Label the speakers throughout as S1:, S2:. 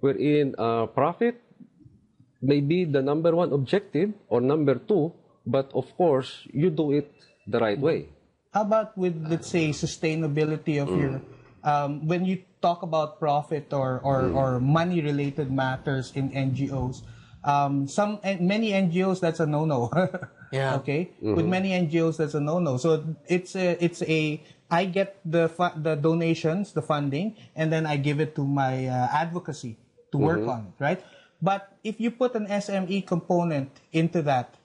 S1: wherein profit may be the number one objective or number two, but of course, you do it the right way.
S2: How about with, let's say, sustainability of your, when you talk about profit or money-related matters in NGOs, many NGOs, that's a no-no.
S3: Yeah.
S2: Okay? With many NGOs, that's a no-no. So I get the donations, the funding, and then I give it to my advocacy to work on it, right? But if you put an SME component into that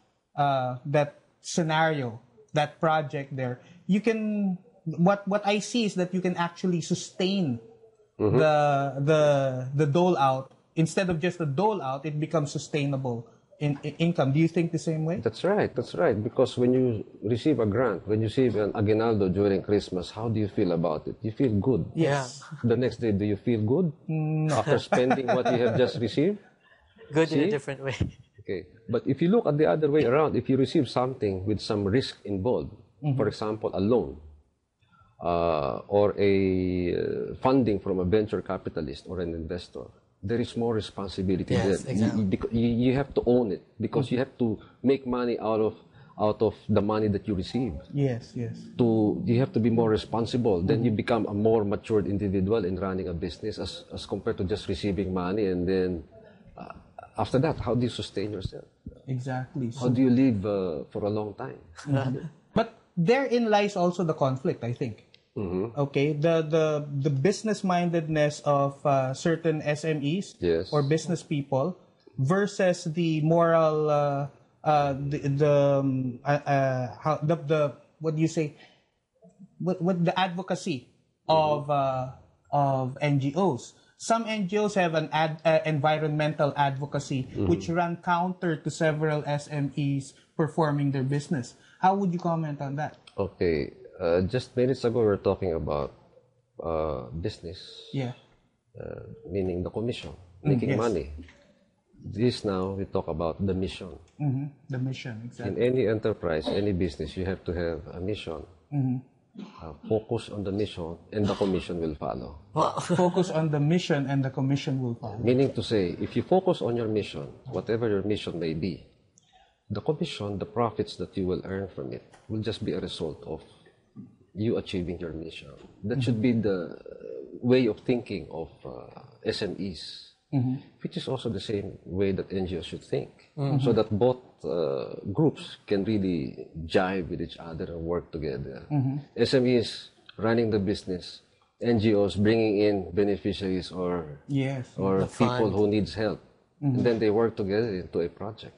S2: scenario, that project there, you can, what I see is that you can actually sustain the dole out. Instead of just a dole out, it becomes sustainable in income. Do you think the same way?
S1: That's right. Because when you receive a grant, when you receive an aguinaldo during Christmas, how do you feel about it? You feel good.
S2: Yes.
S1: The next day, do you feel good after spending what you have just received?
S3: Good in a different way.
S1: Okay. But if you look at the other way around, if you receive something with some risk involved, for example, a loan, or a funding from a venture capitalist or an investor, there is more responsibility there.
S3: Exactly.
S1: You have to own it because you have to make money out of the money that you receive.
S2: Yes.
S1: You have to be more responsible. Then you become a more matured individual in running a business as compared to just receiving money and then after that, how do you sustain yourself?
S2: Exactly.
S1: How do you live for a long time?
S2: But therein lies also the conflict, I think. Okay, the business-mindedness of certain SMEs or business people versus the moral, what do you say? What the advocacy of NGOs. Some NGOs have an environmental advocacy which run counter to several SMEs performing their business. How would you comment on that?
S1: Okay. Just minutes ago, we were talking about business, meaning the commission, making money. This now, we talk about the mission.
S2: The mission, exactly.
S1: In any enterprise, any business, you have to have a mission. Focus on the mission, and the commission will follow.
S2: Focus on the mission, and the commission will follow.
S1: Meaning to say, if you focus on your mission, whatever your mission may be, the commission, the profits that you will earn from it, will just be a result of you achieving your mission. That should be the way of thinking of SMEs, which is also the same way that NGOs should think, so that both groups can really jive with each other and work together. SMEs running the business, NGOs bringing in beneficiaries or people who needs help, and then they work together into a project.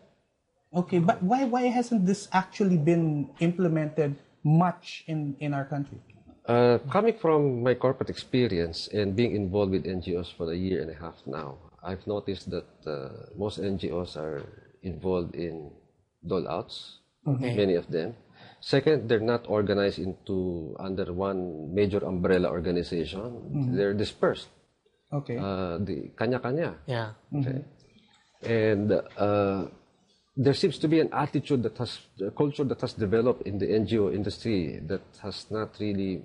S2: Okay, but why hasn't this actually been implemented much in our country?
S1: Coming from my corporate experience and being involved with NGOs for a year and a half now, I've noticed that most NGOs are involved in dole-outs, many of them. Second, they're not organized under one major umbrella organization. They're dispersed.
S2: Okay.
S1: The kanya-kanya.
S3: Yeah.
S1: Okay. And there seems to be an attitude a culture that has developed in the NGO industry that has not really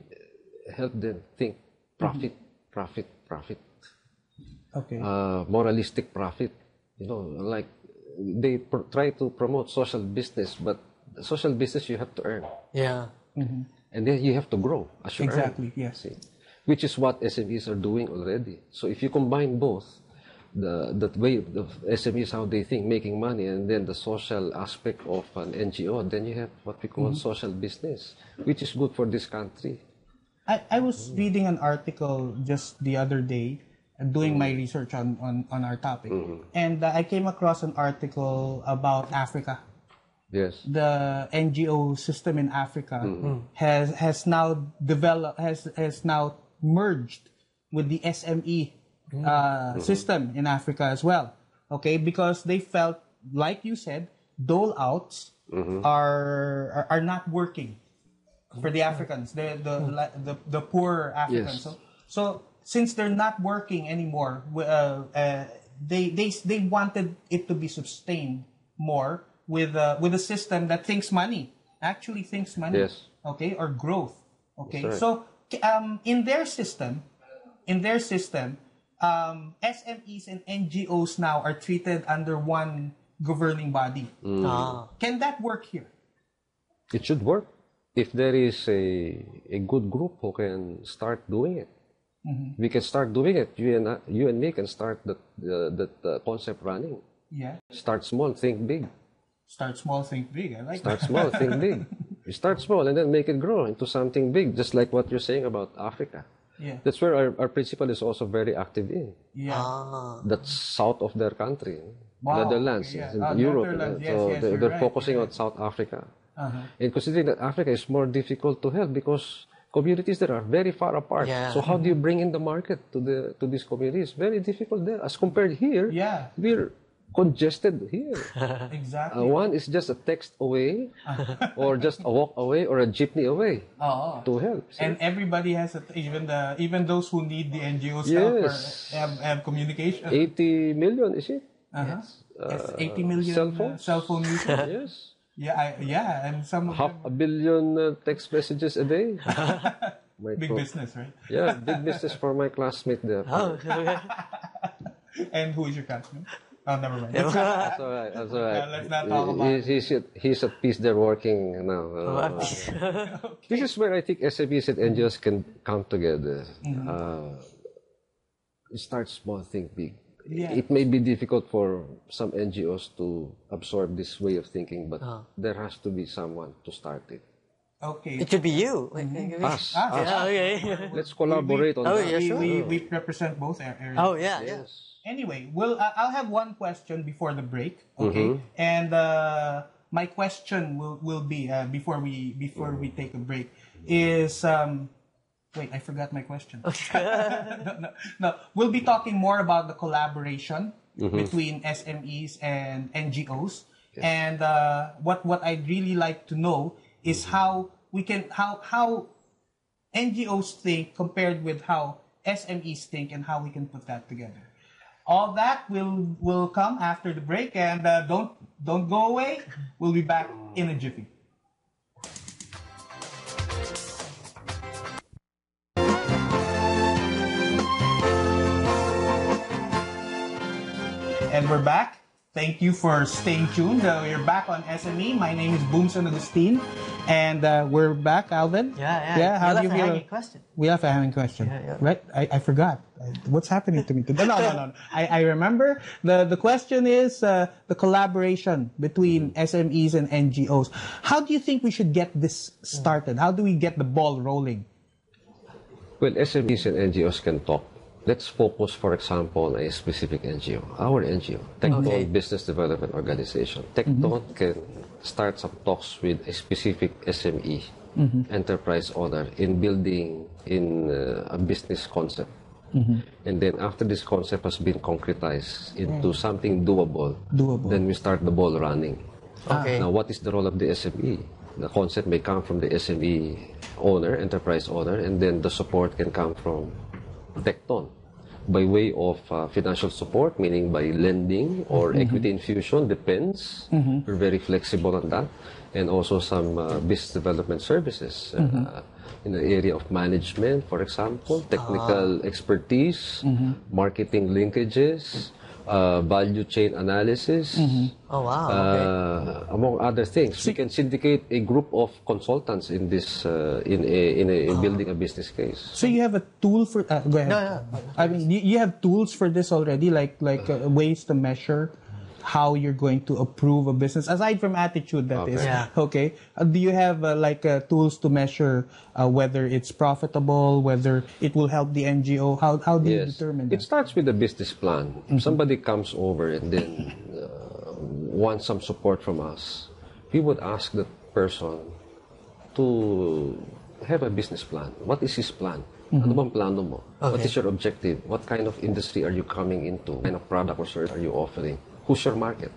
S1: helped them think profit.
S2: Okay.
S1: Moralistic profit. Like they try to promote social business, but social business you have to earn.
S3: Yeah.
S1: And then you have to grow as you earn.
S2: Exactly, yes.
S1: See? Which is what SMEs are doing already. So if you combine both, that way of SMEs, how they think, making money, and then the social aspect of an NGO, then you have what we call social business, which is good for this country.
S2: I was reading an article just the other day, doing my research on our topic, and I came across an article about Africa.
S1: Yes.
S2: The NGO system in Africa has now developed, has now merged with the SME system in Africa as well. Okay, because they felt, like you said, dole outs are not working for the Africans, the poor Africans.
S1: Yes.
S2: So since they're not working anymore, they wanted it to be sustained more with a system that actually thinks money.
S1: Yes.
S2: Okay, or growth. Okay,
S1: right.
S2: so in their system, SMEs and NGOs now are treated under one governing body. Can that work here?
S1: It should work if there is a good group who can start doing it. We can start doing it. You and me can start that concept running.
S2: Yeah.
S1: Start small, think big.
S2: Start small, think big. I like
S1: Start
S2: that.
S1: small, think big. You start small and then make it grow into something big, just like what you're saying about Africa.
S2: Yeah.
S1: That's where our principal is also very active in.
S2: Yeah.
S1: That's south of their country,
S2: Wow,
S1: Netherlands,
S2: okay, yeah.
S1: in Europe.
S2: Netherlands,
S1: So
S2: yes,
S1: they're
S2: you're right,
S1: focusing
S2: you're
S1: on South Africa.
S2: Uh-huh.
S1: And considering that Africa is more difficult to help because communities there are very far apart.
S3: Yeah.
S1: So how do you bring in the market to these communities? Very difficult there. As compared here,
S2: Yeah.
S1: we're congested here.
S2: Exactly.
S1: One is just a text away, or just a walk away, or a jeepney away
S2: Oh.
S1: to help. See?
S2: And everybody has even those who need the NGO's
S1: Yes.
S2: help have communication.
S1: 80 million, is it?
S2: Uh-huh. Yes, 80 million
S1: cell phones?
S2: cell phone users.
S1: Yes.
S2: Yeah, and some of
S1: Half
S2: them
S1: a billion text messages a day. My
S2: big
S1: co-
S2: business, right?
S1: Yeah, big business for my classmate there.
S3: Oh, okay.
S2: And who is your classmate? Oh, never mind.
S1: That's all right. That's all right.
S2: Let's not talk about it.
S1: He's at peace there working now. This is where I think SMEs and NGOs can come together. Start small, think big.
S2: Yeah.
S1: It may be difficult for some NGOs to absorb this way of thinking, but there has to be someone to start it.
S2: Okay.
S3: It could be you.
S1: Us.
S3: Yeah, okay.
S1: Let's collaborate on
S3: Oh,
S1: that.
S3: yeah, sure.
S2: We represent both areas.
S3: Oh, yeah, yeah.
S1: Yes.
S2: Anyway, I'll have one question before the break, okay? And my question will be before we take a break is wait, I forgot my question. No, we'll be talking more about the collaboration between SMEs and NGOs, and what I'd really like to know is how NGOs think compared with how SMEs think and how we can put that together. All that will come after the break, and don't go away. We'll be back in a jiffy. And we're back. Thank you for staying tuned. We're back on SME. My name is Boomson Agustin, and we're back, Alvin.
S3: Yeah.
S2: How do you feel?
S3: Question.
S2: We have a having question.
S3: Yeah.
S2: Right? I forgot. What's happening to me today? No. I remember. The question is the collaboration between SMEs and NGOs. How do you think we should get this started? How do we get the ball rolling?
S1: Well, SMEs and NGOs can talk. Let's focus, for example, on a specific NGO. Our NGO, Tecton Business Development Organization. Tecton can start some talks with a specific SME enterprise owner in building in a business concept. And then after this concept has been concretized into something doable, then we start the ball running.
S3: Okay.
S1: Now, what is the role of the SME? The concept may come from the SME owner, enterprise owner, and then the support can come from Tecton by way of financial support, meaning by lending or equity infusion, depends. We're very flexible on that. And also some business development services in the area of management, for example, technical expertise, marketing linkages, value chain analysis,
S3: Oh, wow. Okay.
S1: among other things. We can syndicate a group of consultants in this in building a business case.
S2: So you have a tool for. Go ahead.
S3: No.
S2: I mean, you have tools for this already, like ways to measure how you're going to approve a business aside from attitude. That is
S3: Yeah.
S2: okay. Do you have tools to measure whether it's profitable, whether it will help the NGO? How do you determine that?
S1: It starts with a business plan. If somebody comes over and then wants some support from us, we would ask that person to have a business plan. What is his plan? Ano bang plano mo? What is your objective? What kind of industry are you coming into? What kind of product or service are you offering? Who's your market?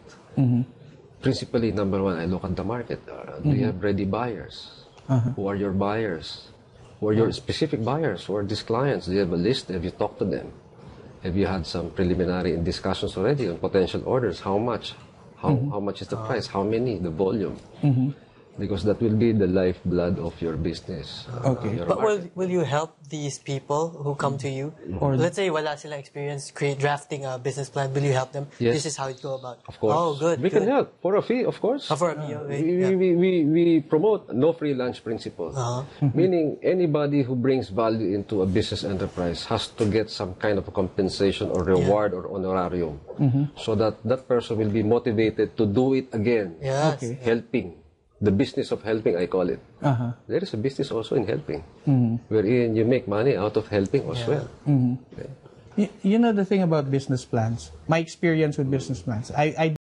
S1: Principally, number one, I look at the market. Do you have ready buyers? Who are your buyers? Who are your specific buyers? Who are these clients? Do you have a list? Have you talked to them? Have you had some preliminary discussions already on potential orders? How much? How much is the price? How many? The volume? because that will be the lifeblood of your business.
S2: Okay.
S1: Your
S3: But
S1: market.
S3: will you help these people who come to you?
S2: Or-
S3: Let's say wala sila experience drafting a business plan. Will you help them?
S1: Yes.
S3: This is how it go about.
S1: Of course.
S3: Oh, good.
S1: We
S3: good.
S1: can help for a fee, of course.
S3: For a meal, right?
S1: We,
S3: Yeah.
S1: we promote no free lunch principle, meaning anybody who brings value into a business enterprise has to get some kind of a compensation or reward or honorarium, so that that person will be motivated to do it again.
S3: Yes.
S2: Okay.
S1: Helping, the business of helping, I call it. There is a business also in helping, wherein you make money out of helping as well.
S2: You know the thing about business plans, my experience with business plans, I